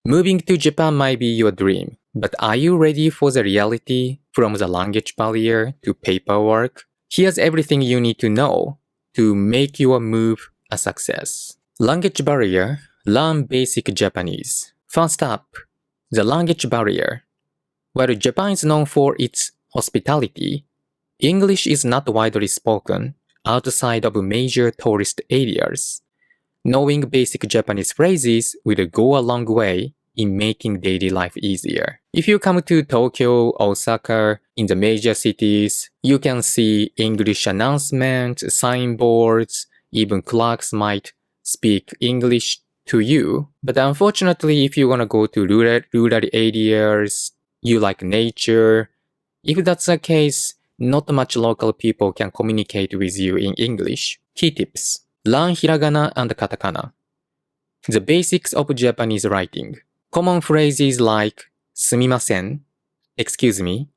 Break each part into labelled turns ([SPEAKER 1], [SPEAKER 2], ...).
[SPEAKER 1] Moving to Japan might be your dream, but are you ready for the reality from the language barrier to paperwork? Here's everything you need to know to make your move a success. Language barrier, learn basic Japanese. First up, the language barrier. While Japan is known for its hospitality, English is not widely spoken outside of major tourist areas. Knowing basic Japanese phrases will go a long way in making daily life easier. If you come to Tokyo, Osaka, in the major cities, you can see English announcements, signboards, even clerks might speak English to you. But unfortunately, if you want to go to rural areas, you like nature, if that's the case, not much local people can communicate with you in English. Key tips. Learn hiragana and katakana. The basics of Japanese writing. Common phrases like すみません, excuse me,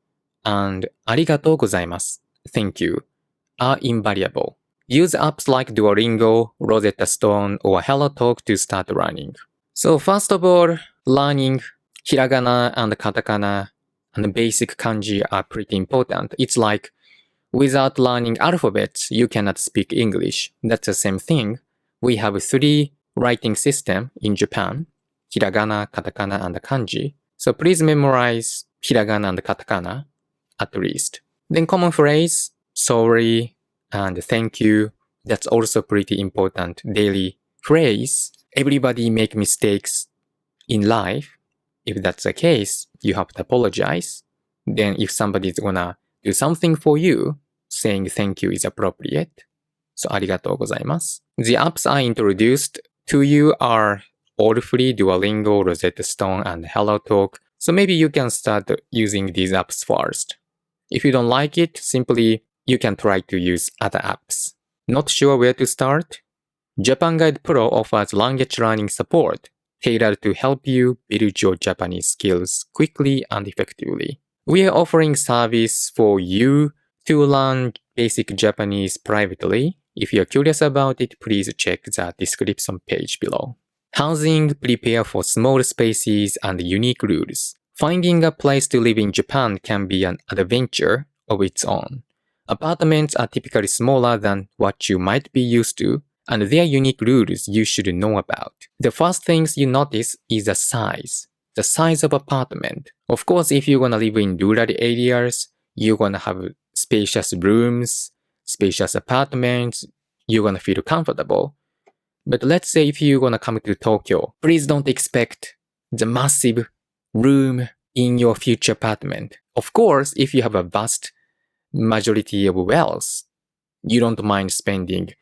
[SPEAKER 1] and ありがとうございます, thank you, are invariable. Use apps like Duolingo, Rosetta Stone, or HelloTalk to start learning. So first of all, learning hiragana and katakana and basic kanji are pretty important. It's like without learning alphabets, you cannot speak English. That's the same thing. We have 3 writing systems in Japan. Hiragana, katakana, and kanji. So please memorize hiragana and katakana at least. Then common phrase, sorry and thank you. That's also pretty important daily phrase. Everybody make mistakes in life. If that's the case, you have to apologize. Then if somebody's gonna do something for you, saying thank you is appropriate. So ありがとうございます. The apps I introduced to you are all free: Duolingo, Rosetta Stone, and HelloTalk. So maybe you can start using these apps first. If you don't like it, simply you can try to use other apps. Not sure where to start? Japan Guide Pro offers language learning support tailored to help you build your Japanese skills quickly and effectively. We are offering service for you to learn basic Japanese privately. If you're curious about it, please check the description page below. Housing, prepare for small spaces and unique rules. Finding a place to live in Japan can be an adventure of its own. Apartments are typically smaller than what you might be used to, and there are unique rules you should know about. The first things you notice is the size of apartment. Of course, if you're gonna live in rural areas, you're gonna have spacious rooms, spacious apartments, you're gonna feel comfortable. But let's say if you're gonna come to Tokyo, please don't expect the massive room in your future apartment. Of course, if you have a vast majority of wealth, you don't mind spending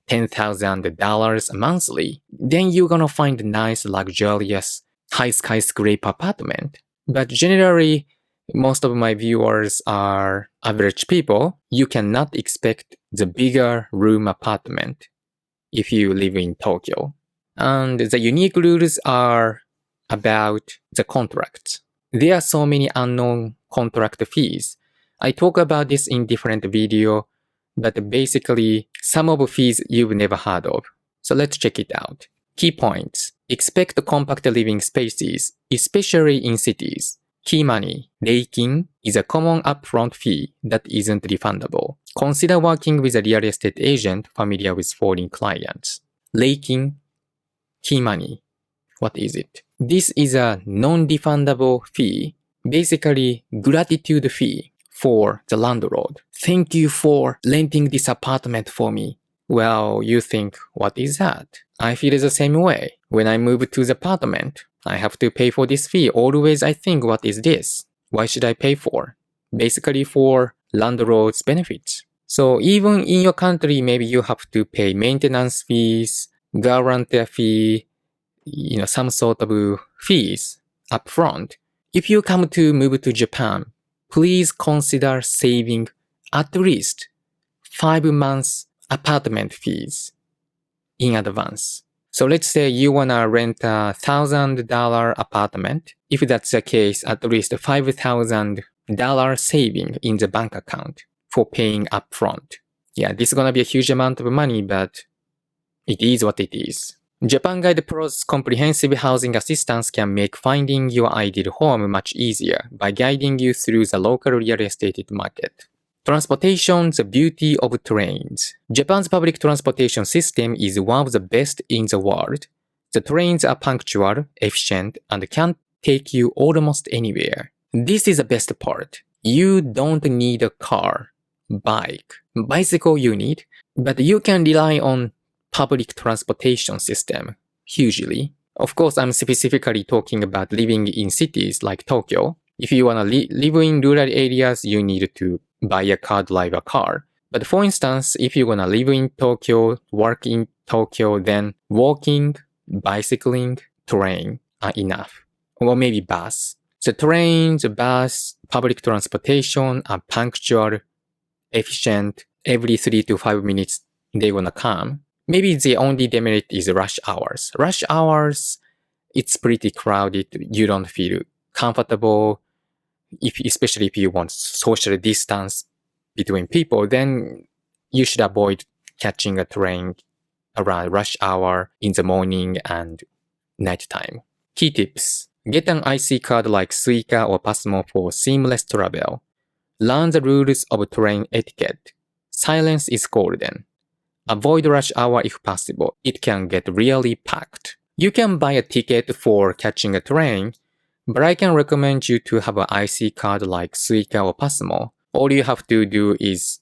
[SPEAKER 1] $10,000 monthly, then you're gonna find a nice, luxurious, high skyscraper apartment. But generally, most of my viewers are average people. You cannot expect the bigger room apartment if you live in Tokyo. And the unique rules are about the contracts. There are so many unknown contract fees. I talk about this in different video, but basically some of the fees you've never heard of. So let's check it out. Key points. Expect compact living spaces, especially in cities. Key money. Reikin is a common upfront fee that isn't refundable. Consider working with a real estate agent familiar with foreign clients. Reikin, key money. What is it? This is a non-refundable fee, basically gratitude fee for the landlord. Thank you for renting this apartment for me. Well, you think, what is that? I feel the same way. When I move to the apartment, I have to pay for this fee. Always I think, what is this? Why should I pay for? Basically for landlord's benefits. So even in your country, maybe you have to pay maintenance fees, guarantee fee, some sort of fees upfront. If you come to move to Japan, please consider saving at least 5 months apartment fees in advance. So let's say you wanna rent a $1,000 apartment. If that's the case, at least $5,000 saving in the bank account for paying upfront. Yeah, this is gonna be a huge amount of money, but it is what it is. Japan Guide Pro's comprehensive housing assistance can make finding your ideal home much easier by guiding you through the local real estate market. Transportation, the beauty of trains. Japan's public transportation system is one of the best in the world. The trains are punctual, efficient, and can take you almost anywhere. This is the best part. You don't need a car, bike, bicycle you need, but you can rely on public transportation system hugely. Of course, I'm specifically talking about living in cities like Tokyo. If you want to live in rural areas, you need to buy a car, drive a car. But for instance, if you want to live in Tokyo, work in Tokyo, then walking, bicycling, train are enough. Or maybe bus. The train, the bus, public transportation are punctual, efficient. Every 3 to 5 minutes, they want to come. Maybe the only demerit is rush hours. Rush hours, it's pretty crowded. You don't feel comfortable. Especially if you want social distance between people, then you should avoid catching a train around rush hour in the morning and nighttime. Key tips. Get an IC card like Suica or Passmo for seamless travel. Learn the rules of train etiquette. Silence is golden. Avoid rush hour if possible. It can get really packed. You can buy a ticket for catching a train, but I can recommend you to have an IC card like Suica or Passmo. All you have to do is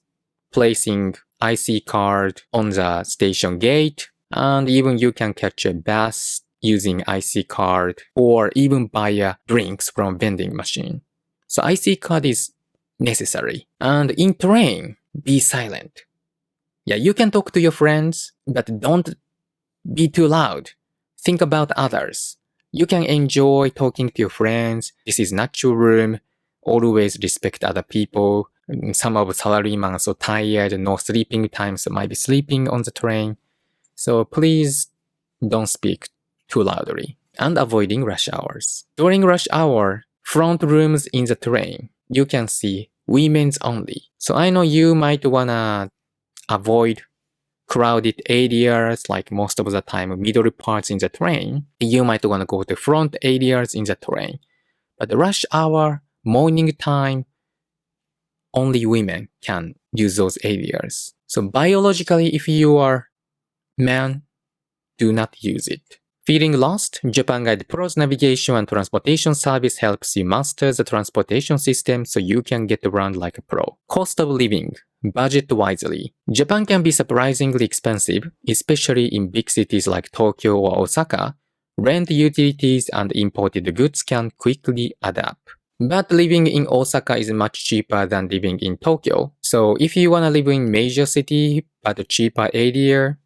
[SPEAKER 1] placing IC card on the station gate, and even you can catch a bus using IC card or even buy drinks from vending machine. So IC card is necessary. And in train, be silent. Yeah, you can talk to your friends, but don't be too loud. Think about others. You can enjoy talking to your friends. This is not your room. Always respect other people. Some of salarymen are so tired, no sleeping time, so might be sleeping on the train. So please don't speak too loudly. And avoiding rush hours. During rush hour, front rooms in the train, you can see women's only. So I know you might wanna avoid crowded areas, like most of the time middle parts in the train. You might want to go to front areas in the train. But the rush hour, morning time, only women can use those areas. So biologically, if you are man, do not use it. Feeling lost? Japan Guide Pro's navigation and transportation service helps you master the transportation system so you can get around like a pro. Cost of living. Budget wisely. Japan can be surprisingly expensive, especially in big cities like Tokyo or Osaka. Rent, utilities, and imported goods can quickly add up. But living in Osaka is much cheaper than living in Tokyo. So if you want to live in major city but a cheaper area,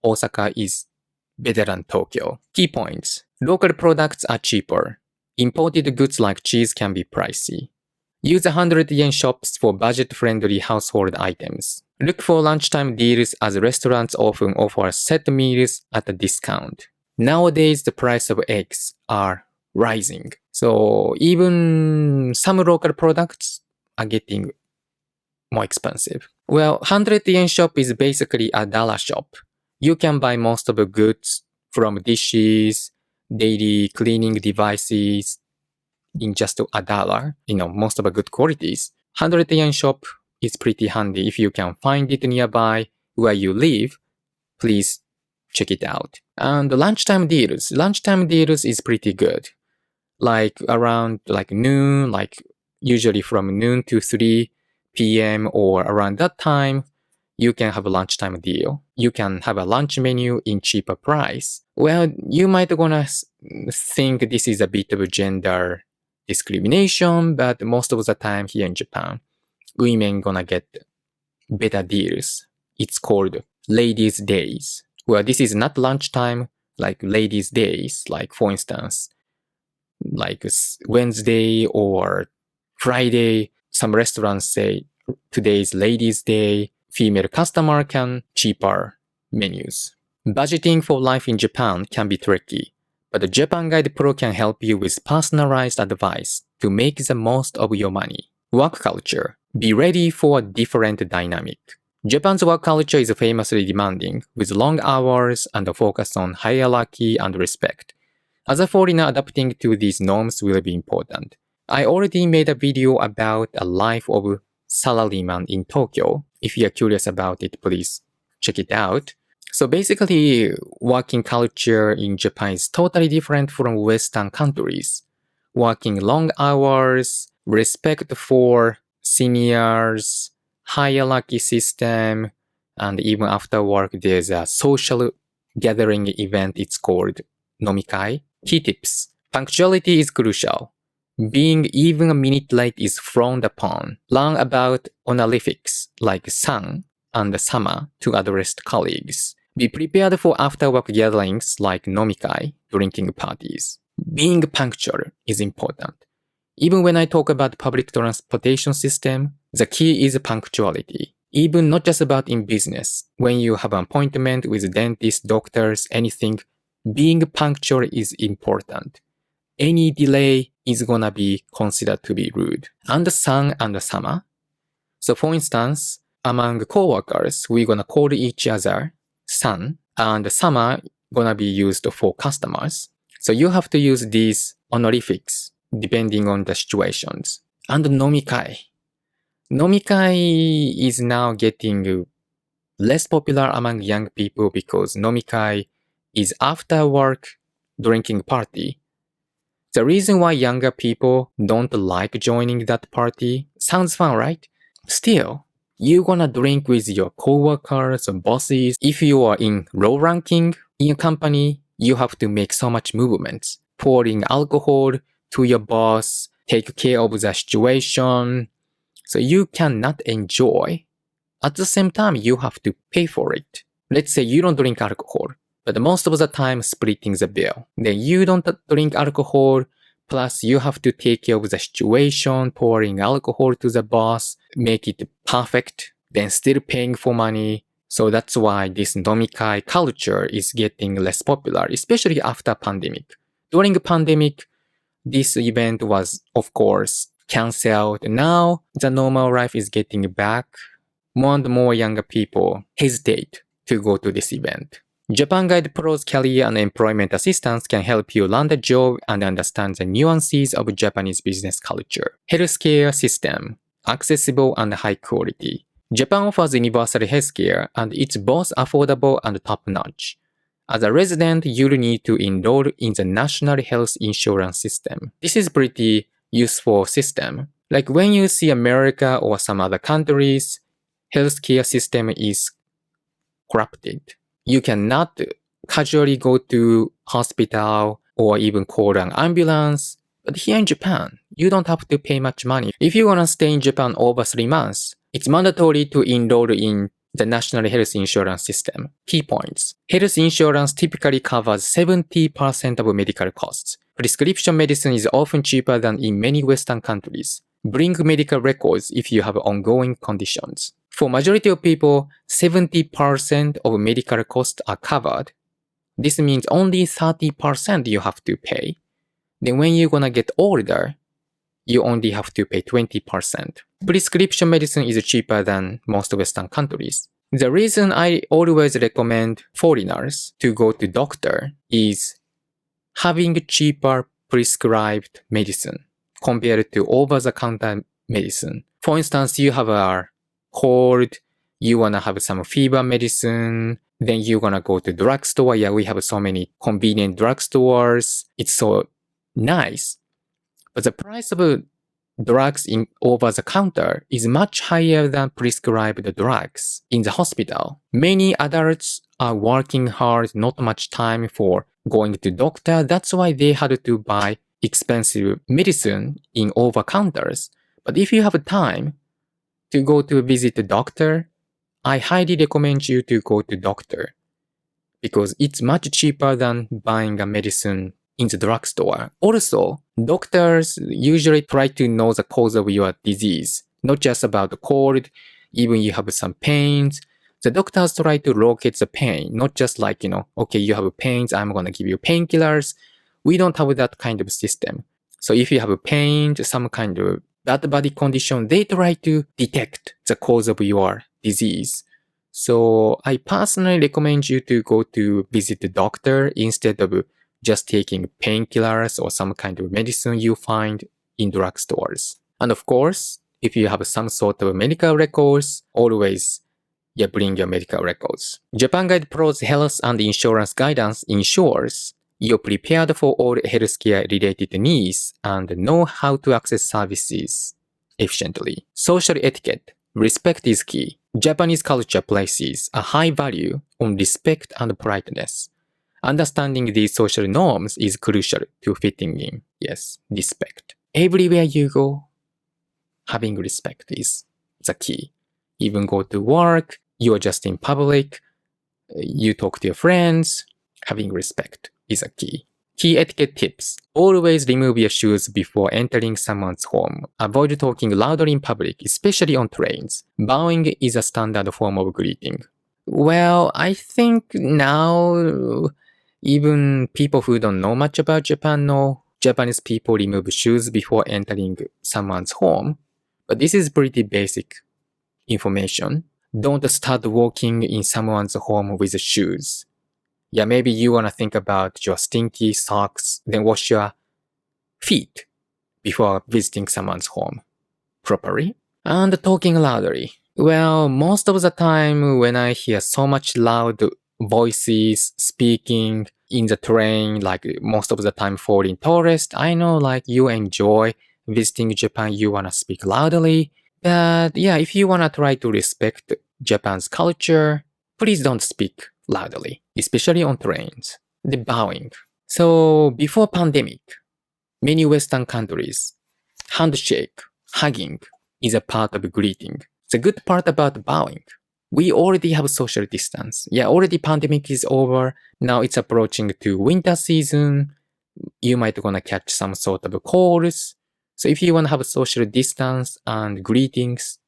[SPEAKER 1] Osaka is better than Tokyo. Key points. Local products are cheaper. Imported goods like cheese can be pricey. Use 100 yen shops for budget-friendly household items. Look for lunchtime deals as restaurants often offer set meals at a discount. Nowadays, the price of eggs are rising. So even some local products are getting more expensive. Well, 100 yen shop is basically a dollar shop. You can buy most of the goods from dishes, daily cleaning devices in just a dollar, most of the good qualities. 100 yen shop is pretty handy. If you can find it nearby where you live, please check it out. And lunchtime deals. Lunchtime deals is pretty good. Like around noon, usually from noon to 3 p.m. or around that time, you can have a lunchtime deal. You can have a lunch menu in cheaper price. Well, you might gonna think this is a bit of a gender discrimination, but most of the time here in Japan, women gonna get better deals. It's called ladies' days. Well, this is not lunchtime, like ladies' days, like for instance, like Wednesday or Friday, some restaurants say today's ladies' day. Female customer can cheaper menus. Budgeting for life in Japan can be tricky, but the Japan Guide Pro can help you with personalized advice to make the most of your money. Work culture. Be ready for a different dynamic. Japan's work culture is famously demanding, with long hours and a focus on hierarchy and respect. As a foreigner, adapting to these norms will be important. I already made a video about a life of salaryman in Tokyo. If you're curious about it, please check it out. So basically, working culture in Japan is totally different from Western countries. Working long hours, respect for seniors, hierarchy system, and even after work, there's a social gathering event. It's called nomikai. Key tips. Punctuality is crucial. Being even a minute late is frowned upon. Learn about honorifics like san and sama to address colleagues. Be prepared for after-work gatherings like nomikai, drinking parties. Being punctual is important. Even when I talk about public transportation system, the key is punctuality. Even not just about in business. When you have an appointment with dentists, doctors, anything, being punctual is important. Any delay is gonna be considered to be rude. And san and sama. So for instance, among coworkers, we're gonna call each other san, and sama gonna be used for customers. So you have to use these honorifics depending on the situations. And nomikai. Nomikai is now getting less popular among young people because nomikai is after work drinking party. The reason why younger people don't like joining that party sounds fun, right? Still, you're gonna drink with your coworkers or bosses. If you are in low ranking in a company, you have to make so much movements. Pouring alcohol to your boss, take care of the situation. So you cannot enjoy. At the same time, you have to pay for it. Let's say you don't drink alcohol, but most of the time splitting the bill. Then you don't drink alcohol, plus you have to take care of the situation, pouring alcohol to the boss, make it perfect, then still paying for money. So that's why this nomikai culture is getting less popular, especially after pandemic. During the pandemic, this event was, of course, cancelled. Now the normal life is getting back. More and more younger people hesitate to go to this event. Japan Guide Pro's career and employment assistance can help you land a job and understand the nuances of Japanese business culture. Healthcare system, accessible and high quality. Japan offers universal healthcare and it's both affordable and top-notch. As a resident, you'll need to enroll in the National Health Insurance System. This is pretty useful system. Like when you see America or some other countries, healthcare system is corrupted. You cannot casually go to hospital or even call an ambulance. But here in Japan, you don't have to pay much money. If you want to stay in Japan over 3 months, it's mandatory to enroll in the National Health Insurance System. Key points. Health insurance typically covers 70% of medical costs. Prescription medicine is often cheaper than in many Western countries. Bring medical records if you have ongoing conditions. For majority of people, 70% of medical costs are covered. This means only 30% you have to pay. Then when you're gonna get older, you only have to pay 20%. Prescription medicine is cheaper than most Western countries. The reason I always recommend foreigners to go to doctor is having cheaper prescribed medicine compared to over-the-counter medicine. For instance, you have a cold, you wanna have some fever medicine, then you're gonna go to drugstore. Yeah, we have so many convenient drugstores. It's so nice. But the price of drugs in over the counter is much higher than prescribed drugs in the hospital. Many adults are working hard, not much time for going to doctor. That's why they had to buy expensive medicine in over counters. But if you have time to go to visit a doctor, I highly recommend you to go to doctor because it's much cheaper than buying a medicine in the drugstore. Also, doctors usually try to know the cause of your disease, not just about the cold, even you have some pains. The doctors try to locate the pain, not just like, okay, you have pains, I'm gonna give you painkillers. We don't have that kind of system. So if you have pain, some kind of bad body condition, they try to detect the cause of your disease. So I personally recommend you to go to visit the doctor instead of just taking painkillers or some kind of medicine you find in drugstores. And of course, if you have some sort of medical records, always bring your medical records. Japan Guide Pro's health and insurance guidance ensures you're prepared for all healthcare related needs and know how to access services efficiently. Social etiquette. Respect is key. Japanese culture places a high value on respect and politeness. Understanding these social norms is crucial to fitting in. Yes, respect. Everywhere you go, having respect is the key. Even go to work, you're just in public, you talk to your friends, having respect is a key. Key etiquette tips. Always remove your shoes before entering someone's home. Avoid talking loudly in public, especially on trains. Bowing is a standard form of greeting. Well, I think now even people who don't know much about Japan know Japanese people remove shoes before entering someone's home. But this is pretty basic information. Don't start walking in someone's home with shoes. Yeah, maybe you want to think about your stinky socks, then wash your feet before visiting someone's home properly. And talking loudly. Well, most of the time when I hear so much loud voices speaking in the train, like most of the time foreign tourists, I know like you enjoy visiting Japan, you want to speak loudly. But yeah, if you want to try to respect Japan's culture, please don't speak loudly, especially on trains. The bowing. So before pandemic, many Western countries, handshake, hugging is a part of greeting. The good part about bowing, we already have social distance. Yeah, already pandemic is over. Now it's approaching to winter season. You might gonna catch some sort of colds. So if you want to have social distance and greetings,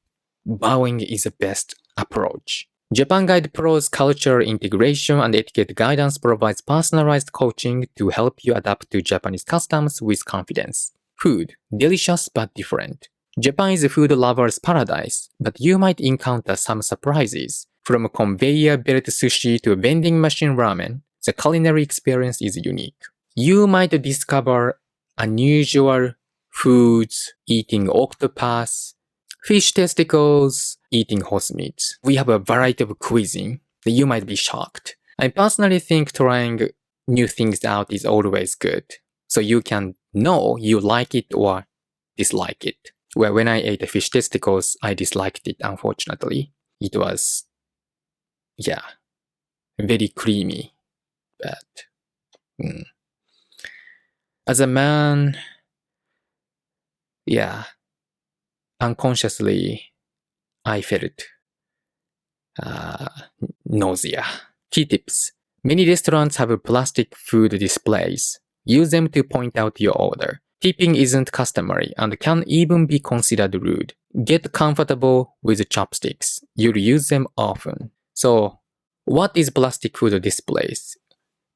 [SPEAKER 1] bowing is the best approach. Japan Guide Pro's cultural integration and etiquette guidance provides personalized coaching to help you adapt to Japanese customs with confidence. Food, delicious but different. Japan is a food lover's paradise, but you might encounter some surprises. From conveyor belt sushi to vending machine ramen, the culinary experience is unique. You might discover unusual foods, eating octopus, fish testicles, eating horse meat. We have a variety of cuisine that you might be shocked. I personally think trying new things out is always good. So you can know you like it or dislike it. Well, when I ate the fish testicles, I disliked it, unfortunately. It was, very creamy. But as a man, unconsciously, I felt nausea. Key tips. Many restaurants have plastic food displays. Use them to point out your order. Tipping isn't customary and can even be considered rude. Get comfortable with chopsticks. You'll use them often. So, what is plastic food displays?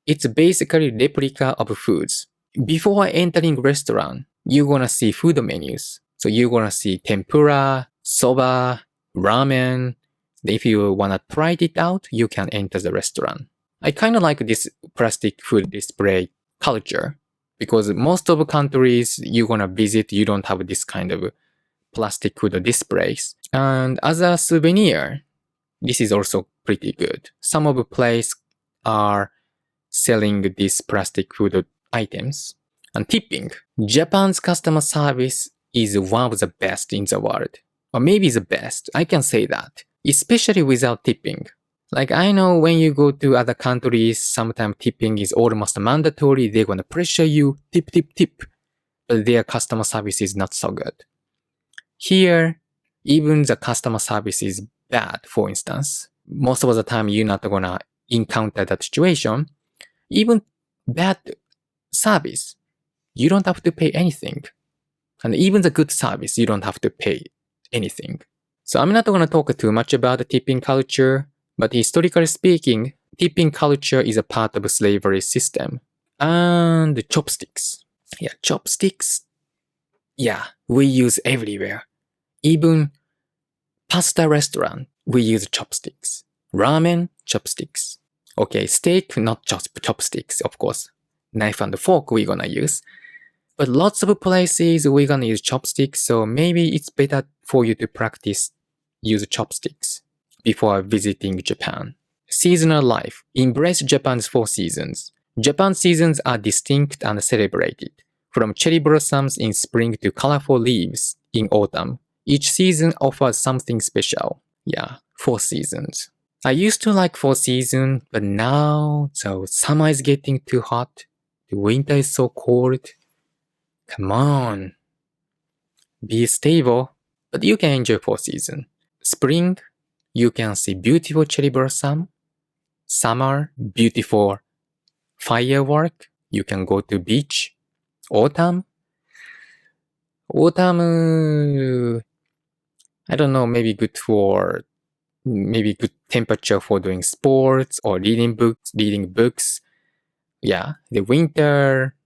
[SPEAKER 1] It's basically replica of foods. Before entering restaurant, you're gonna see food menus. So you're gonna see tempura, soba, ramen. If you wanna try it out, you can enter the restaurant. I kinda like this plastic food display culture because most of the countries you're gonna visit, you don't have this kind of plastic food displays. And as a souvenir, this is also pretty good. Some of the places are selling these plastic food items. And tipping. Japan's customer service is one of the best in the world. Or maybe the best, I can say that. Especially without tipping. Like I know when you go to other countries, sometimes tipping is almost mandatory. They're gonna pressure you, tip, tip, tip. But their customer service is not so good. Here, even the customer service is bad, for instance. Most of the time you're not gonna encounter that situation. Even bad service, you don't have to pay anything. And even the good service, you don't have to pay anything. So I'm not going to talk too much about the tipping culture, but historically speaking, tipping culture is a part of a slavery system. And chopsticks. Chopsticks. We use everywhere. Even pasta restaurant, we use chopsticks. Ramen, chopsticks. Okay, steak, not chopsticks, of course. Knife and fork we're gonna use. But lots of places we're gonna use chopsticks, so maybe it's better for you to practice use chopsticks before visiting Japan. Seasonal life. Embrace Japan's 4 seasons. Japan's seasons are distinct and celebrated. From cherry blossoms in spring to colorful leaves in autumn, each season offers something special. Yeah, 4 seasons. I used to like 4 seasons, but now, so summer is getting too hot. The winter is so cold. Come on. Be stable, but you can enjoy 4 seasons. Spring, you can see beautiful cherry blossom. Summer, beautiful firework. You can go to beach. Autumn, I don't know, maybe good temperature for doing sports or reading books. Yeah, the winter,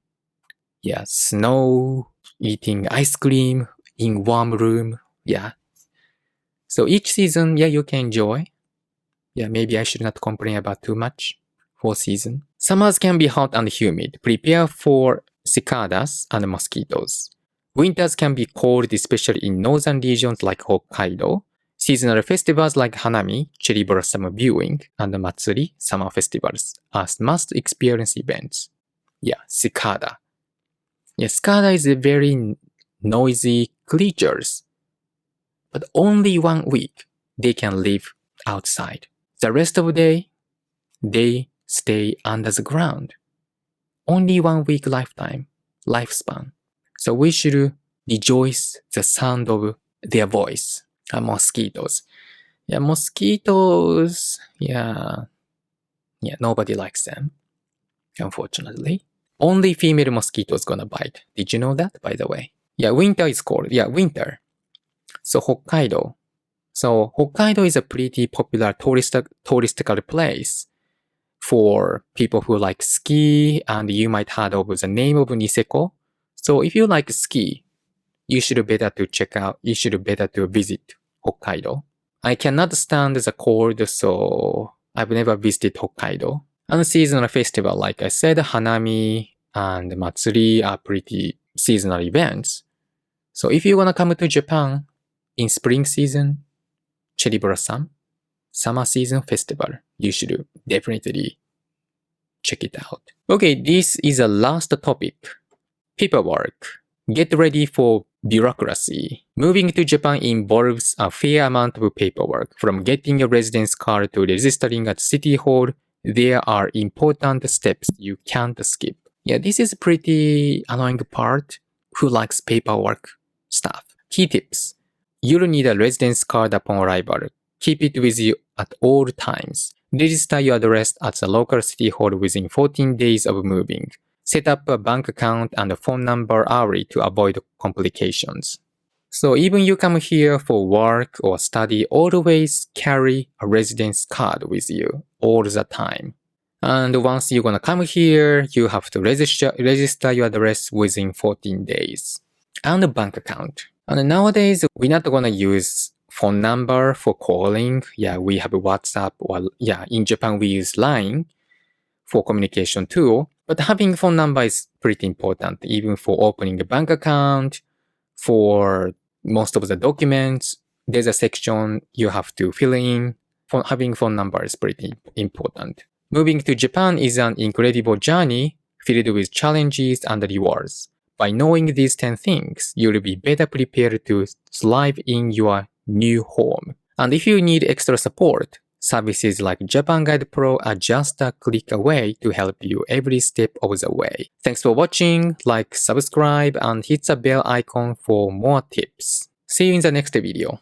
[SPEAKER 1] yeah, snow, eating ice cream in warm room. Yeah. So each season, yeah, you can enjoy. Yeah, maybe I should not complain about too much. 4 seasons. Summers can be hot and humid. Prepare for cicadas and mosquitoes. Winters can be cold, especially in northern regions like Hokkaido. Seasonal festivals like Hanami, cherry blossom viewing, and Matsuri, summer festivals, are must-experience events. Yeah, cicada. Yeah, cicada is a very noisy creatures. But only 1 week they can live outside. The rest of the day, they stay under the ground. Only 1 week lifespan. So we should rejoice the sound of their voice. Mosquitoes. Yeah, mosquitoes, yeah, nobody likes them, unfortunately. Only female mosquitoes gonna bite. Did you know that, by the way? Yeah, winter is cold. Yeah, winter. So Hokkaido. So Hokkaido is a pretty popular touristical place for people who like ski, and you might heard of the name of Niseko. So if you like ski, you should better to visit Hokkaido. I cannot stand the cold, so I've never visited Hokkaido. And seasonal festival, like I said, Hanami and Matsuri are pretty seasonal events. So if you wanna come to Japan in spring season, cherry blossom, summer season festival, you should definitely check it out. Okay, this is the last topic. Paperwork. Get ready for bureaucracy. Moving to Japan involves a fair amount of paperwork. From getting a residence card to registering at City Hall, there are important steps you can't skip. Yeah, this is a pretty annoying part. Who likes paperwork stuff? Key tips. You'll need a residence card upon arrival. Keep it with you at all times. Register your address at the local city hall within 14 days of moving. Set up a bank account and a phone number early to avoid complications. So even you come here for work or study, always carry a residence card with you all the time. And once you're gonna come here, you have to register your address within 14 days. And a bank account. And nowadays, we're not gonna use phone number for calling. Yeah, we have WhatsApp, or in Japan we use LINE for communication tool. But having phone number is pretty important, even for opening a bank account, for most of the documents. There's a section you have to fill in. Having phone number is pretty important. Moving to Japan is an incredible journey filled with challenges and rewards. By knowing these 10 things, you'll be better prepared to thrive in your new home. And if you need extra support, services like Japan Guide Pro are just a click away to help you every step of the way. Thanks for watching, like, subscribe, and hit the bell icon for more tips. See you in the next video.